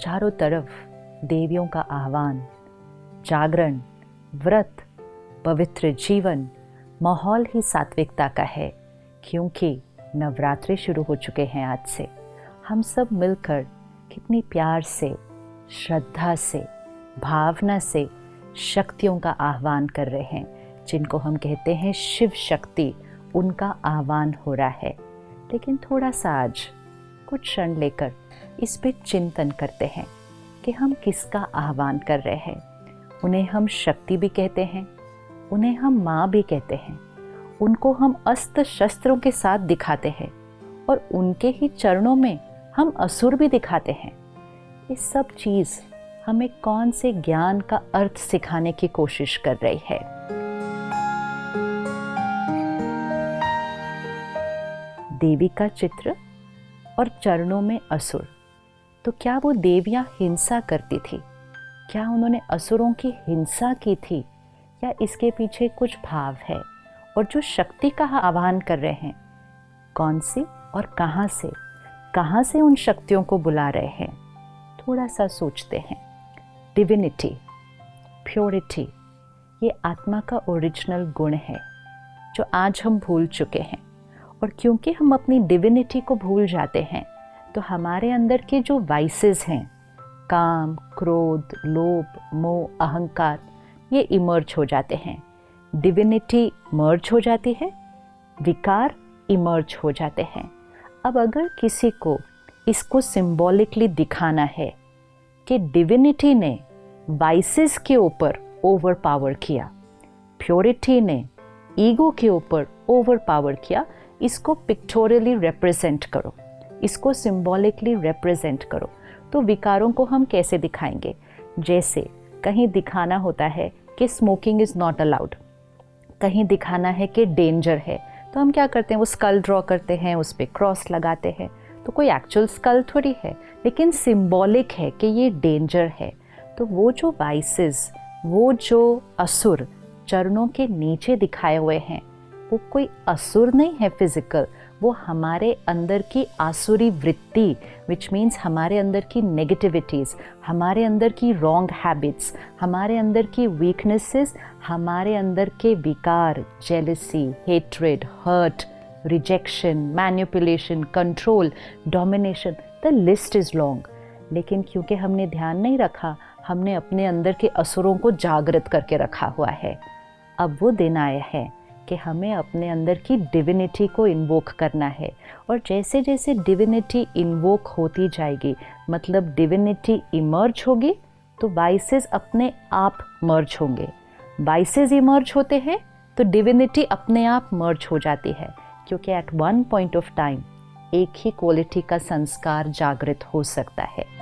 चारों तरफ देवियों का आह्वान, जागरण, व्रत, पवित्र जीवन, माहौल ही सात्विकता का है। क्योंकि नवरात्रि शुरू हो चुके हैं आज से। हम सब मिलकर कितनी प्यार से, श्रद्धा से, भावना से शक्तियों का आह्वान कर रहे हैं, जिनको हम कहते हैं शिव शक्ति। उनका आह्वान हो रहा है। लेकिन थोड़ा सा आज कुछ क्षण लेकर इस पे चिंतन करते हैं कि हम किसका आह्वान कर रहे हैं। उन्हें हम शक्ति भी कहते हैं, उन्हें हम माँ भी कहते हैं, उनको हम अस्त्र शस्त्रों के साथ दिखाते हैं और उनके ही चरणों में हम असुर भी दिखाते हैं। ये सब चीज़ हमें कौन से ज्ञान का अर्थ सिखाने की कोशिश कर रही है। देवी का चित्र और चरणों में असुर। तो क्या वो देवियाँ हिंसा करती थी? क्या उन्होंने असुरों की हिंसा की थी, या इसके पीछे कुछ भाव है? और जो शक्ति का आह्वान कर रहे हैं, कौन सी और कहाँ से उन शक्तियों को बुला रहे हैं? थोड़ा सा सोचते हैं। डिविनिटी, प्योरिटी, ये आत्मा का ओरिजिनल गुण है जो आज हम भूल चुके हैं। और क्योंकि हम अपनी डिविनिटी को भूल जाते हैं, तो हमारे अंदर के जो वाइसेस हैं, काम, क्रोध, लोभ, मोह, अहंकार, ये इमर्ज हो जाते हैं। डिविनिटी मर्ज हो जाती है, विकार इमर्ज हो जाते हैं। अब अगर किसी को इसको सिंबॉलिकली दिखाना है कि डिविनिटी ने वाइसेस के ऊपर ओवर पावर किया, प्योरिटी ने ईगो के ऊपर ओवर पावर किया, इसको पिक्टोरियली रिप्रेजेंट करो, इसको सिंबॉलिकली रिप्रेजेंट करो। तो विकारों को हम कैसे दिखाएंगे? जैसे कहीं दिखाना होता है कि स्मोकिंग इज़ नॉट अलाउड, कहीं दिखाना है कि डेंजर है, तो हम क्या करते हैं? वो स्कल ड्रॉ करते हैं, उस पर क्रॉस लगाते हैं। तो कोई एक्चुअल स्कल थोड़ी है, लेकिन सिंबॉलिक है कि ये डेंजर है। तो वो जो वाइसेस, वो जो असुर चरणों के नीचे दिखाए हुए हैं, वो कोई असुर नहीं है फिजिकल, वो हमारे अंदर की आसुरी वृत्ति, विच मीन्स हमारे अंदर की नेगेटिविटीज़, हमारे अंदर की रॉन्ग हैबिट्स, हमारे अंदर की वीकनेसेस, हमारे अंदर के विकार, jealousy, hatred, hurt, rejection, manipulation, control, domination, the list is long. लेकिन क्योंकि हमने ध्यान नहीं रखा, हमने अपने अंदर के असुरों को जागृत करके रखा हुआ है। अब वो दिन आया है कि हमें अपने अंदर की डिविनिटी को इन्वोक करना है। और जैसे जैसे डिविनिटी इन्वोक होती जाएगी, मतलब डिविनिटी इमर्ज होगी, तो वाइसेस अपने आप मर्ज होंगे। वाइसेस इमर्ज होते हैं तो डिविनिटी अपने आप मर्ज हो जाती है, क्योंकि at one point of time एक ही क्वालिटी का संस्कार जागृत हो सकता है।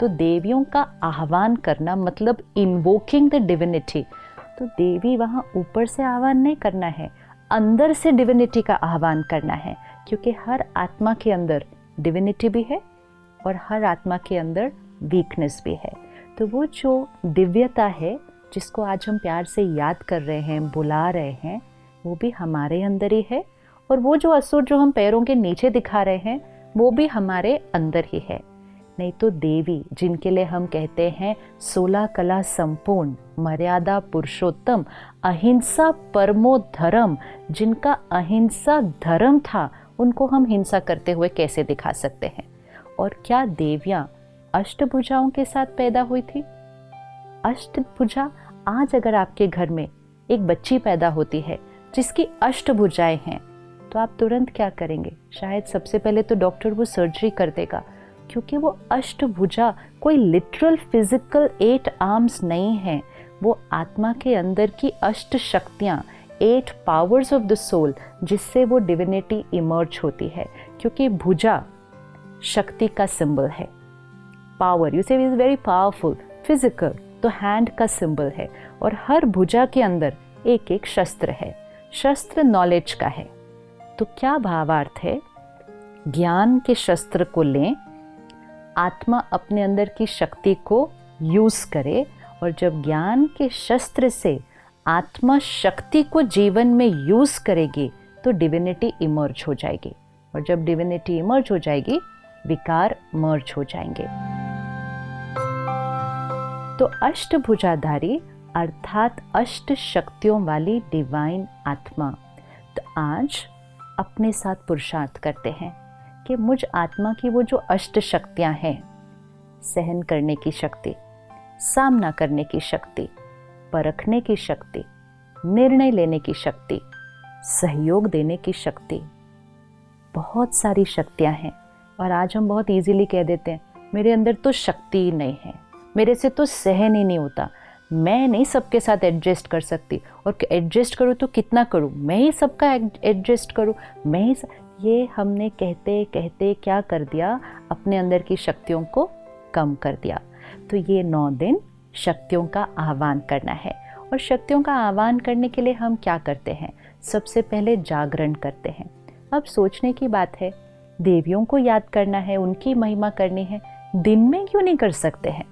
तो देवियों का आह्वान करना मतलब इन्वोकिंग द डिविनिटी। तो देवी वहाँ ऊपर से आह्वान नहीं करना है, अंदर से डिविनिटी का आह्वान करना है। क्योंकि हर आत्मा के अंदर डिविनिटी भी है और हर आत्मा के अंदर वीकनेस भी है। तो वो जो दिव्यता है, जिसको आज हम प्यार से याद कर रहे हैं, बुला रहे हैं, वो भी हमारे अंदर ही है। और वो जो असुर जो हम पैरों के नीचे दिखा रहे हैं, वो भी हमारे अंदर ही है। नहीं तो देवी, जिनके लिए हम कहते हैं 16 कला संपूर्ण, मर्यादा पुरुषोत्तम, अहिंसा परमो धर्म, जिनका अहिंसा धर्म था, उनको हम हिंसा करते हुए कैसे दिखा सकते हैं? और क्या देवियाँ अष्टभुजाओं के साथ पैदा हुई थी? अष्टभुजा, आज अगर आपके घर में एक बच्ची पैदा होती है जिसकी अष्टभुजाएं हैं, तो आप तुरंत क्या करेंगे? शायद सबसे पहले तो डॉक्टर वो सर्जरी कर देगा, क्योंकि वो अष्टभुजा कोई लिटरल फिजिकल 8 आर्म्स नहीं है। वो आत्मा के अंदर की अष्ट शक्तियाँ, 8 पावर्स ऑफ द सोल, जिससे वो डिविनिटी इमर्ज होती है। क्योंकि भुजा शक्ति का सिंबल है, पावर, यू से इज वेरी पावरफुल। फिजिकल तो हैंड का सिंबल है, और हर भुजा के अंदर एक एक शस्त्र है। शस्त्र नॉलेज का है। तो क्या भावार्थ है? ज्ञान के शस्त्र को लें, आत्मा अपने अंदर की शक्ति को यूज करे, और जब ज्ञान के शस्त्र से आत्मा शक्ति को जीवन में यूज करेगी, तो डिविनिटी इमर्ज हो जाएगी। और जब डिविनिटी इमर्ज हो जाएगी, विकार मर्ज हो जाएंगे। तो अष्टभुजाधारी अर्थात अष्ट शक्तियों वाली डिवाइन आत्मा, तो आज अपने साथ पुरुषार्थ करते हैं कि मुझ आत्मा की वो जो अष्ट शक्तियां हैं, सहन करने की शक्ति, सामना करने की शक्ति, परखने की शक्ति, निर्णय लेने की शक्ति, सहयोग देने की शक्ति, बहुत सारी शक्तियां हैं। और आज हम बहुत इजीली कह देते हैं मेरे अंदर तो शक्ति ही नहीं है, मेरे से तो सहन ही नहीं होता, मैं नहीं सबके साथ एडजस्ट कर सकती, और एडजस्ट करूँ तो कितना करूँ, मैं ही सबका एडजस्ट करूँ, मैं ही ये हमने कहते कहते क्या कर दिया, अपने अंदर की शक्तियों को कम कर दिया। तो ये 9 दिन शक्तियों का आह्वान करना है। और शक्तियों का आह्वान करने के लिए हम क्या करते हैं? सबसे पहले जागरण करते हैं। अब सोचने की बात है, देवियों को याद करना है, उनकी महिमा करनी है, दिन में क्यों नहीं कर सकते हैं?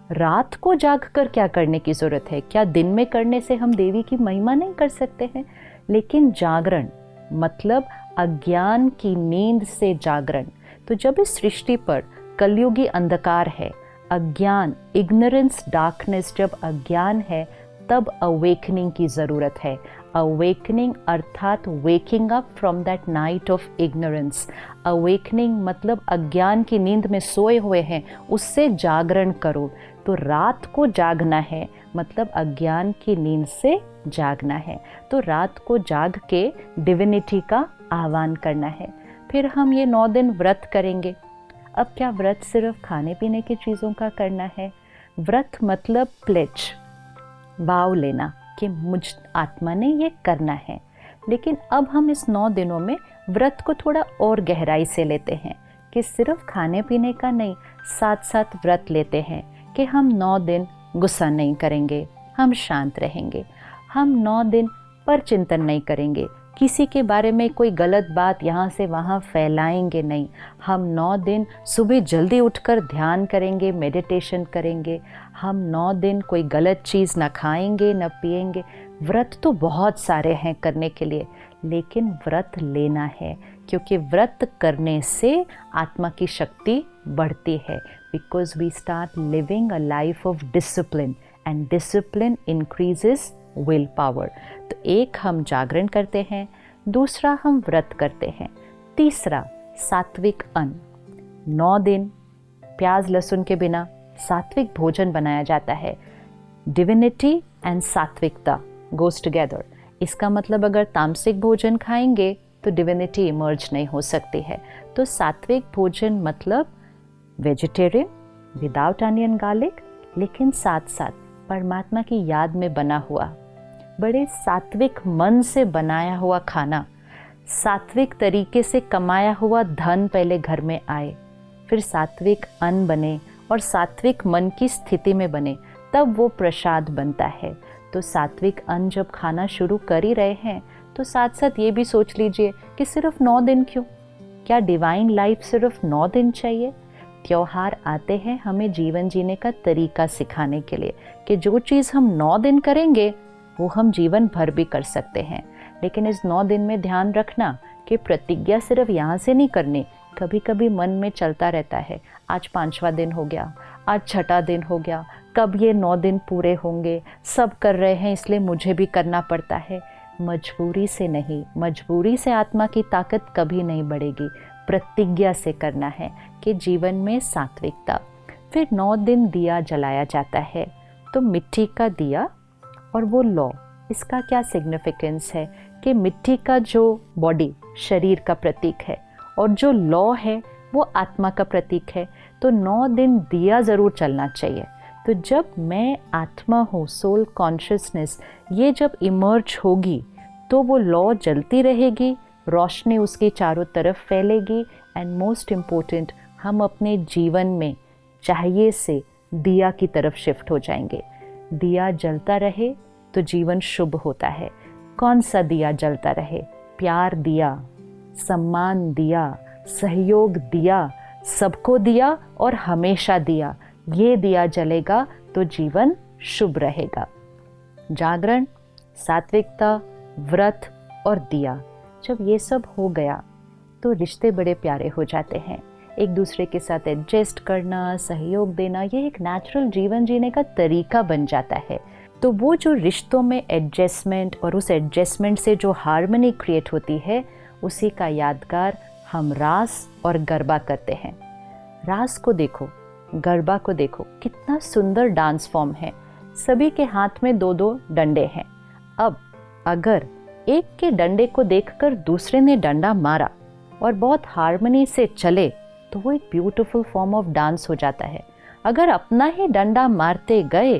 रात को जाग कर क्या करने की ज़रूरत है? क्या दिन में करने से हम देवी की महिमा नहीं कर सकते हैं? लेकिन जागरण मतलब अज्ञान की नींद से जागरण। तो जब इस सृष्टि पर कलयुगी अंधकार है, अज्ञान, इग्नोरेंस, डार्कनेस, जब अज्ञान है तब अवेकनिंग की ज़रूरत है। अवेकनिंग अर्थात waking up from that night of ignorance. Awakening मतलब अज्ञान की नींद में सोए हुए हैं, उससे जागरण करो। तो रात को जागना है मतलब अज्ञान की नींद से जागना है। तो रात को जाग के डिविनिटी का आह्वान करना है। फिर हम ये 9 दिन व्रत करेंगे। अब क्या व्रत सिर्फ खाने पीने की चीज़ों का करना है? व्रत मतलब प्लेज, वाव लेना कि मुझ आत्मा ने ये करना है। लेकिन अब हम इस 9 दिनों में व्रत को थोड़ा और गहराई से लेते हैं कि सिर्फ खाने पीने का नहीं, साथ साथ व्रत लेते हैं कि हम 9 दिन गुस्सा नहीं करेंगे, हम शांत रहेंगे, हम 9 दिन पर चिंतन नहीं करेंगे, किसी के बारे में कोई गलत बात यहाँ से वहाँ फैलाएंगे नहीं, हम 9 दिन सुबह जल्दी उठकर ध्यान करेंगे, मेडिटेशन करेंगे, हम 9 दिन कोई गलत चीज़ ना खाएंगे ना पिएंगे। व्रत तो बहुत सारे हैं करने के लिए, लेकिन व्रत लेना है क्योंकि व्रत करने से आत्मा की शक्ति बढ़ती है। Because we start living a life of discipline and discipline increases will power. तो एक हम जागरण करते हैं, दूसरा हम व्रत करते हैं, तीसरा सात्विक अन्न। 9 दिन प्याज लहसुन के बिना सात्विक भोजन बनाया जाता है। डिविनिटी एंड सात्विकता गोज टुगेदर। इसका मतलब अगर तामसिक भोजन खाएंगे तो डिविनिटी इमर्ज नहीं हो सकती है। तो सात्विक भोजन मतलब वेजिटेरियन विदाउट अनियन गार्लिक, लेकिन साथ साथ परमात्मा की याद में बना हुआ, बड़े सात्विक मन से बनाया हुआ खाना, सात्विक तरीके से कमाया हुआ धन पहले घर में आए, फिर सात्विक अन्न बने और सात्विक मन की स्थिति में बने, तब वो प्रसाद बनता है। तो सात्विक अन्न जब खाना शुरू कर ही रहे हैं तो साथ साथ ये भी सोच लीजिए कि सिर्फ 9 दिन क्यों? क्या डिवाइन लाइफ सिर्फ 9 दिन चाहिए? त्योहार आते हैं हमें जीवन जीने का तरीका सिखाने के लिए कि जो चीज़ हम 9 दिन करेंगे वो हम जीवन भर भी कर सकते हैं। लेकिन इस 9 दिन में ध्यान रखना कि प्रतिज्ञा सिर्फ यहाँ से नहीं करनी। कभी कभी मन में चलता रहता है, आज 5वां दिन हो गया, आज 6ठा दिन हो गया, कब ये 9 दिन पूरे होंगे, सब कर रहे हैं इसलिए मुझे भी करना पड़ता है। मजबूरी से नहीं, मजबूरी से आत्मा की ताकत कभी नहीं बढ़ेगी। प्रतिज्ञा से करना है कि जीवन में सात्विकता। फिर 9 दिन दिया जलाया जाता है, तो मिट्टी का दिया और वो लौ, इसका क्या सिग्निफिकेंस है कि मिट्टी का जो बॉडी शरीर का प्रतीक है और जो लौ है वो आत्मा का प्रतीक है। तो 9 दिन दिया ज़रूर चलना चाहिए। तो जब मैं आत्मा हूँ, सोल कॉन्शियसनेस, ये जब इमर्ज होगी तो वो लौ जलती रहेगी, रोशनी उसके चारों तरफ फैलेगी। एंड मोस्ट इम्पोर्टेंट, हम अपने जीवन में चाहिए से दिया की तरफ शिफ्ट हो जाएंगे। दिया जलता रहे तो जीवन शुभ होता है। कौन सा दिया जलता रहे? प्यार दिया, सम्मान दिया, सहयोग दिया, सबको दिया और हमेशा दिया। ये दिया जलेगा तो जीवन शुभ रहेगा। जागरण, सात्विकता, व्रत और दिया, जब ये सब हो गया तो रिश्ते बड़े प्यारे हो जाते हैं। एक दूसरे के साथ एडजस्ट करना, सहयोग देना, ये एक नेचुरल जीवन जीने का तरीका बन जाता है। तो वो जो रिश्तों में एडजस्टमेंट और उस एडजस्टमेंट से जो हार्मनी क्रिएट होती है, उसी का यादगार हम रास और गरबा करते हैं। रास को देखो, गरबा को देखो, कितना सुंदर डांस फॉर्म है। सभी के हाथ में 2-2 डंडे हैं। अब अगर एक के डंडे को देखकर दूसरे ने डंडा मारा और बहुत हार्मनी से चले, तो वो एक ब्यूटीफुल फॉर्म ऑफ डांस हो जाता है। अगर अपना ही डंडा मारते गए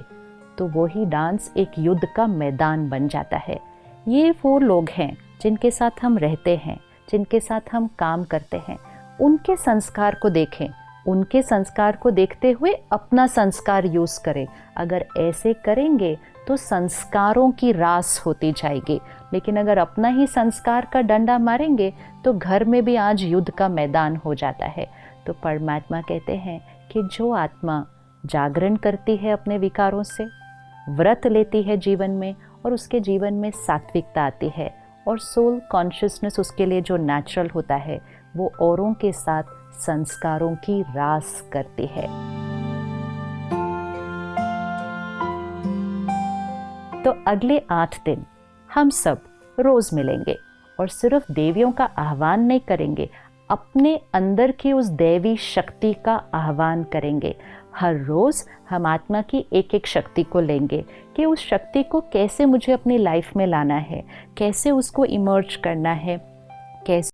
तो वो ही डांस एक युद्ध का मैदान बन जाता है। ये वो लोग हैं जिनके साथ हम रहते हैं, जिनके साथ हम काम करते हैं। उनके संस्कार को देखें, उनके संस्कार को देखते हुए अपना संस्कार यूज़ करें। अगर ऐसे करेंगे तो संस्कारों की रास होती जाएगी। लेकिन अगर अपना ही संस्कार का डंडा मारेंगे तो घर में भी आज युद्ध का मैदान हो जाता है। तो परमात्मा कहते हैं कि जो आत्मा जागरण करती है अपने विकारों से, व्रत लेती है जीवन में, और उसके जीवन में सात्विकता आती है और सोल कॉन्शियसनेस उसके लिए जो नेचुरल होता है, वो औरों के साथ संस्कारों की रास करती है। तो अगले 8 दिन हम सब रोज मिलेंगे और सिर्फ देवियों का आह्वान नहीं करेंगे, अपने अंदर की उस दैवी शक्ति का आह्वान करेंगे। हर रोज़ हम आत्मा की एक एक शक्ति को लेंगे कि उस शक्ति को कैसे मुझे अपनी लाइफ में लाना है, कैसे उसको इमर्ज करना है, कैसे